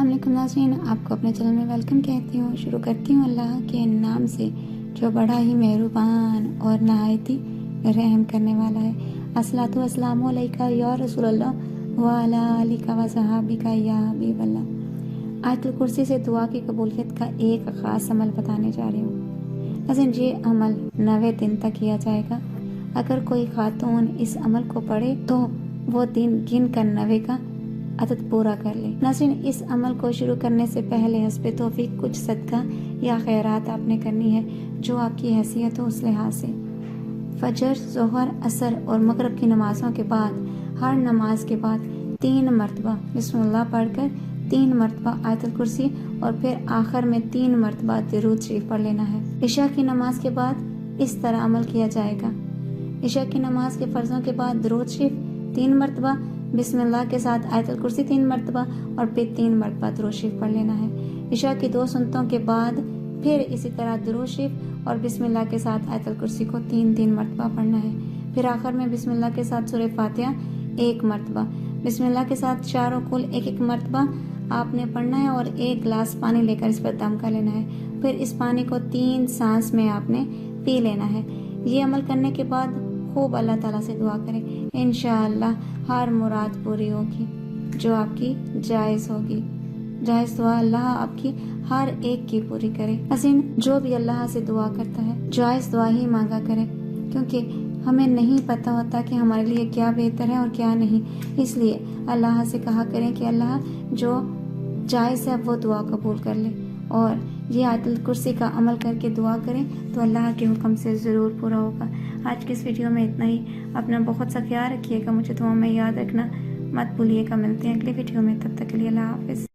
अस्सलाम वालेकुम नाज़रीन, आपको अपने चैनल में वेलकम कहती हूँ। शुरू करती हूँ अल्लाह के नाम से जो बड़ा ही मेहरबान और नहायत ही रहम करने वाला है। अस्सलातु वस्सलामु अलैका या रसूलल्लाह व अला आलिका व सहाबिका या हबीबल्लाह। आयतुल कुर्सी से दुआ की कबूलियत का एक ख़ास अमल बताने जा रही हूँ। अज़न ये अमल 90 दिन तक किया जाएगा। अगर कोई खातून इस अमल को पढ़े तो वो दिन गिन कर 90 का अदद पूरा कर ले। नाज़रीन, इस अमल को शुरू करने से पहले हस्बे तौफीक कुछ सदका या खैरात आपने करनी है जो आपकी हैसियत हो उस लिहाज से। फजर, ज़ोहर, असर और मगरिब की नमाज़ों के बाद हर नमाज के बाद 3 मरतबा बिस्मिल्लाह पढ़कर 3 मरतबा आयतुल कुर्सी और फिर आखिर में 3 मरतबा दुरूद शरीफ पढ़ लेना है। इशा की नमाज के बाद इस तरह अमल किया जाएगा। इशा की नमाज के फ़र्ज़ों के बाद दुरूद शरीफ 3 मरतबा, बिस्मिल्लाह के साथ आयतुल कुर्सी 3 मरतबा और फिर 3 मरतबा दुरूद शरीफ पढ़ लेना है। इशा की 2 सुन्नतों के बाद फिर इसी तरह दुरूद शरीफ और बिस्मिल्लाह के साथ आयतुल कुर्सी को 3-3 मरतबा पढ़ना है। फिर आखिर में बिस्मिल्लाह के साथ सूरह फातिहा 1 मरतबा, बिस्मिल्लाह के साथ चारों कुल 1-1 मरतबा आपने पढ़ना है और 1 गिलास पानी लेकर इस पर दम कर लेना है। फिर इस पानी को 3 सांस में आपने पी लेना है। ये अमल करने के बाद खूब अल्लाह ताला से दुआ करें, इंशाअल्लाह हर मुराद पूरी होगी जो आपकी जायज़ होगी। जायज़ दुआ अल्लाह आपकी हर एक की पूरी करे। असीम जो भी अल्लाह से दुआ करता है जायज़ दुआ ही मांगा करे, क्योंकि हमें नहीं पता होता कि हमारे लिए क्या बेहतर है और क्या नहीं। इसलिए अल्लाह से कहा करें कि अल्लाह जो जायज़ है वो दुआ कबूल कर ले, और ये आयतुल कुर्सी का अमल करके दुआ करें तो अल्लाह के हुक्म से ज़रूर पूरा होगा। आज की इस वीडियो में इतना ही। अपना बहुत सा ख्याल रखिएगा, मुझे दुआ में याद रखना मत भूलिएगा। मिलते हैं अगले वीडियो में, तब तक के लिए अल्लाह हाफ़िज़।